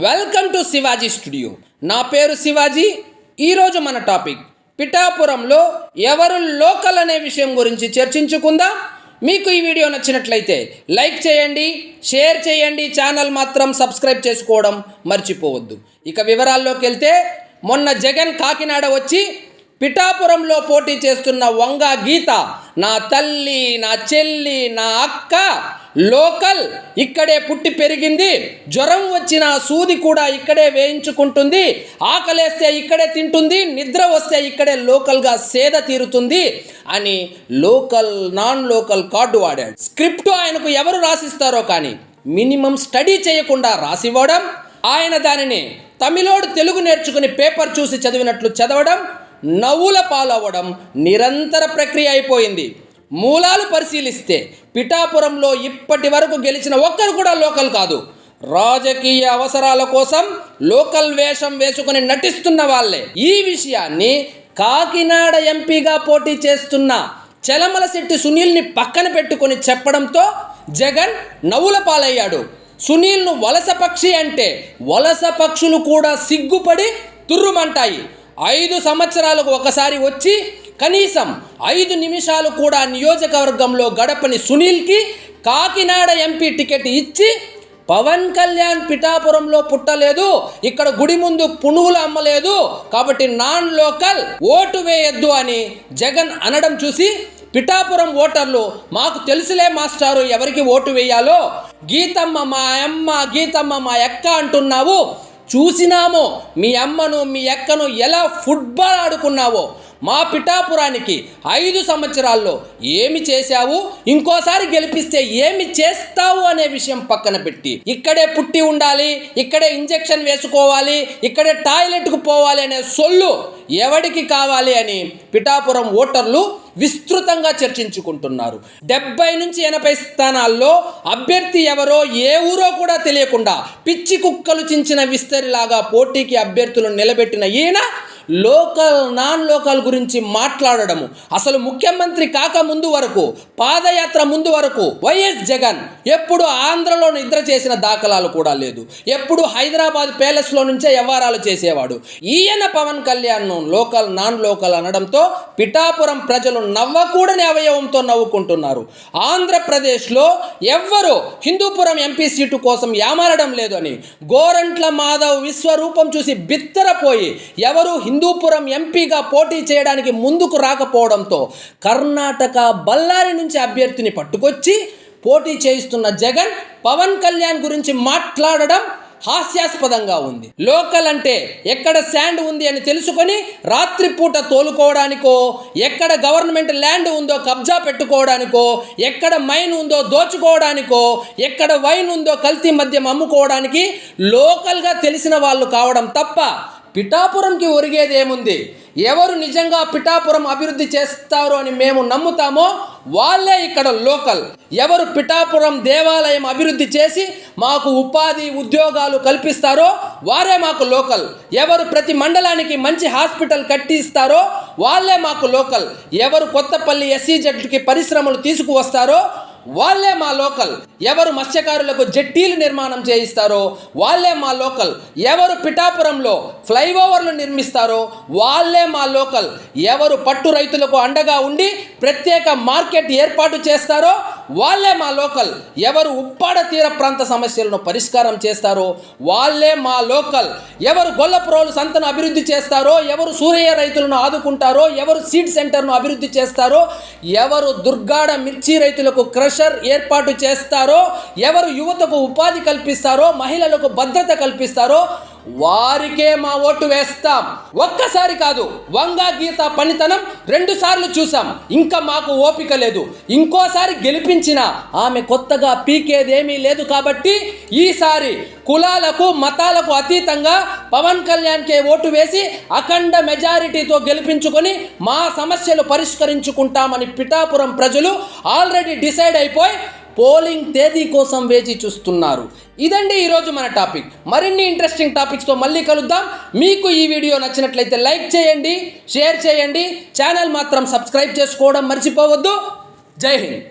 Welcome to Shivaji studio. నా పేరు శివాజీ. ఈరోజు మన టాపిక్ పిఠాపురంలో ఎవరు లోకల్ అనే విషయం గురించి చర్చించుకుందాం. మీకు ఈ వీడియో నచ్చినట్లయితే లైక్ చేయండి, షేర్ చేయండి, ఛానల్ మాత్రం సబ్స్క్రైబ్ చేసుకోవడం మర్చిపోవద్దు. ఇక వివరాల్లోకి వెళ్తే, మొన్న జగన్ కాకినాడ వచ్చి పిఠాపురంలో పోటీ చేస్తున్న వంగ గీత నా తల్లి, నా చెల్లి, నా అక్క, లోకల్, ఇక్కడే పుట్టి పెరిగింది, జ్వరం వచ్చిన సూది కూడా ఇక్కడే వేయించుకుంటుంది, ఆకలేస్తే ఇక్కడే తింటుంది, నిద్ర వస్తే ఇక్కడే లోకల్గా సేద తీరుతుంది అని లోకల్ నాన్ లోకల్ కార్డు వాడాడు. స్క్రిప్ట్ ఆయనకు ఎవరు రాసిస్తారో కానీ మినిమం స్టడీ చేయకుండా రాసివ్వడం, ఆయన దానిని తమిళోడు తెలుగు నేర్చుకుని పేపర్ చూసి చదివినట్లు చదవడం, నవ్వుల పాలవ్వడం నిరంతర ప్రక్రియ అయిపోయింది. మూలాలు పరిశీలిస్తే పిఠాపురంలో ఇప్పటి వరకు గెలిచిన ఒక్కరు కూడా లోకల్ కాదు. రాజకీయ అవసరాల కోసం లోకల్ వేషం వేసుకుని నటిస్తున్న వాళ్ళే. ఈ విషయాన్ని కాకినాడ ఎంపీగా పోటీ చేస్తున్న చలమలశెట్టి సునీల్ని పక్కన పెట్టుకొని చెప్పడంతో జగన్ నవ్వుల పాలయ్యాడు. సునీల్ను వలస పక్షి అంటే వలస పక్షులు కూడా సిగ్గుపడి తుర్రుమంటాయి. 5 సంవత్సరాలకు ఒకసారి వచ్చి కనీసం 5 నిమిషాలు కూడా నియోజకవర్గంలో గడపని సునీల్కి కాకినాడ ఎంపీ టికెట్ ఇచ్చి పవన్ కళ్యాణ్ పిఠాపురంలో పుట్టలేదు, ఇక్కడ గుడి ముందు పునుగులు అమ్మలేదు, కాబట్టి నాన్ లోకల్ ఓటు వేయొద్దు అని జగన్ అనడం చూసి పిఠాపురం ఓటర్లు మాకు తెలుసులే మాస్టారు ఎవరికి ఓటు వేయాలో, గీతమ్మ మా అమ్మ, గీతమ్మ మా అక్క అంటున్నావు, చూసినామో మీ అమ్మను మీ అక్కను ఎలా ఫుట్బాల్ ఆడుకున్నావో, మా పిఠాపురానికి 5 సంవత్సరాల్లో ఏమి చేశావు, ఇంకోసారి గెలిపిస్తే ఏమి చేస్తావు అనే విషయం పక్కన పెట్టి ఇక్కడే పుట్టి ఉండాలి, ఇక్కడే ఇంజెక్షన్ వేసుకోవాలి, ఇక్కడే టాయిలెట్కు పోవాలి అనే సొల్లు ఎవడికి కావాలి అని పిఠాపురం ఓటర్లు విస్తృతంగా చర్చించుకుంటున్నారు. 70 నుంచి 80 స్థానాల్లో అభ్యర్థి ఎవరో ఏ ఊరో కూడా తెలియకుండా పిచ్చి కుక్కలు చించిన విస్తరిలాగా పోటీకి అభ్యర్థులు నిలబెట్టిన ఈయన లోకల్ నాన్ లోకల్ గురించి మాట్లాడడము, అసలు ముఖ్యమంత్రి కాక ముందు వరకు, పాదయాత్ర ముందు వరకు వైఎస్ జగన్ ఎప్పుడు ఆంధ్రలో నిద్ర చేసిన దాఖలాలు కూడా లేదు. ఎప్పుడు హైదరాబాద్ ప్యాలెస్లో నుంచే వ్యవహారాలు చేసేవాడు. ఈయన పవన్ కళ్యాణ్ను లోకల్ నాన్ లోకల్ అనడంతో పిఠాపురం ప్రజలు నవ్వకూడని అవయవంతో నవ్వుకుంటున్నారు. ఆంధ్రప్రదేశ్లో ఎవ్వరూ హిందూపురం ఎంపీ సీటు కోసం యామారడం లేదు అని గోరంట్ల మాధవ్ విశ్వరూపం చూసి బిత్తరపోయి ఎవరు హిందూపురం ఎంపీగా పోటీ చేయడానికి ముందుకు రాకపోవడంతో కర్ణాటక బళ్ళారి నుంచి అభ్యర్థిని పట్టుకొచ్చి పోటీ చేయిస్తున్న జగన్ పవన్ కళ్యాణ్ గురించి మాట్లాడడం హాస్యాస్పదంగా ఉంది. లోకల్ అంటే ఎక్కడ శాండ్ ఉంది అని తెలుసుకొని రాత్రిపూట తోలుకోవడానికో, ఎక్కడ గవర్నమెంట్ ల్యాండ్ ఉందో కబ్జా పెట్టుకోవడానికో, ఎక్కడ మైన్ ఉందో దోచుకోవడానికో, ఎక్కడ వైన్ ఉందో కల్తీ మద్యం అమ్ముకోవడానికి లోకల్గా తెలిసిన వాళ్ళు కావడం తప్ప పిఠాపురంకి ఒరిగేదేముంది? ఎవరు నిజంగా పిఠాపురం అభివృద్ధి చేస్తారు అని మేము నమ్ముతామో వాళ్ళే ఇక్కడ లోకల్. ఎవరు పిఠాపురం దేవాలయం అభివృద్ధి చేసి మాకు ఉపాధి ఉద్యోగాలు కల్పిస్తారో వారే మాకు లోకల్. ఎవరు ప్రతి మండలానికి మంచి హాస్పిటల్ కట్టిస్తారో వాళ్ళే మాకు లోకల్. ఎవరు కొత్తపల్లి SEZకి పరిశ్రమలు తీసుకువస్తారో వాళ్ళే మా లోకల్. ఎవరు మత్స్యకారులకు జెట్టీలు నిర్మాణం చేయిస్తారో వాళ్ళే మా లోకల్. ఎవరు పిఠాపురంలో ఫ్లైఓవర్లు నిర్మిస్తారో వాళ్ళే మా లోకల్. ఎవరు పట్టు రైతులకు అండగా ఉండి ప్రత్యేక మార్కెట్ ఏర్పాటు చేస్తారో వాళ్ళే మా లోకల్. ఎవరు ఉప్పాడ తీర ప్రాంత సమస్యలను పరిష్కారం చేస్తారో వాళ్ళే మా లోకల్. ఎవరు గొల్లప్రోలు సంతను అభివృద్ధి చేస్తారో, ఎవరు సూర్య రైతులను ఆదుకుంటారో, ఎవరు సీడ్ సెంటర్ను అభివృద్ధి చేస్తారో, ఎవరు దుర్గాడ మిర్చి రైతులకు క్రషర్ ఏర్పాటు చేస్తారో, ఎవరు యువతకు ఉపాధి కల్పిస్తారో, మహిళలకు భద్రత కల్పిస్తారో వారికే మా ఓటు వేస్తాం. ఒక్కసారి కాదు, వంగ గీత పనితనం 2 సార్లు చూసాం. ఇంకా మాకు ఓపిక లేదు. ఇంకోసారి గెలిపించిన ఆమె కొత్తగా పీకేదేమీ లేదు. కాబట్టి ఈసారి కులాలకు మతాలకు అతీతంగా పవన్ కళ్యాణ్కే ఓటు వేసి అఖండ మెజారిటీతో గెలిపించుకొని మా సమస్యలు పరిష్కరించుకుంటామని పిఠాపురం ప్రజలు ఆల్రెడీ డిసైడ్ అయిపోయి పోలింగ్ తేదీ కోసం వేచి చూస్తున్నారు. ఇదండి ఈరోజు మన టాపిక్. మరిన్ని ఇంట్రెస్టింగ్ టాపిక్స్తో మళ్ళీ కలుద్దాం. మీకు ఈ వీడియో నచ్చినట్లయితే లైక్ చేయండి, షేర్ చేయండి, ఛానల్ మాత్రం సబ్స్క్రైబ్ చేసుకోవడం మర్చిపోవద్దు. జై హింద్.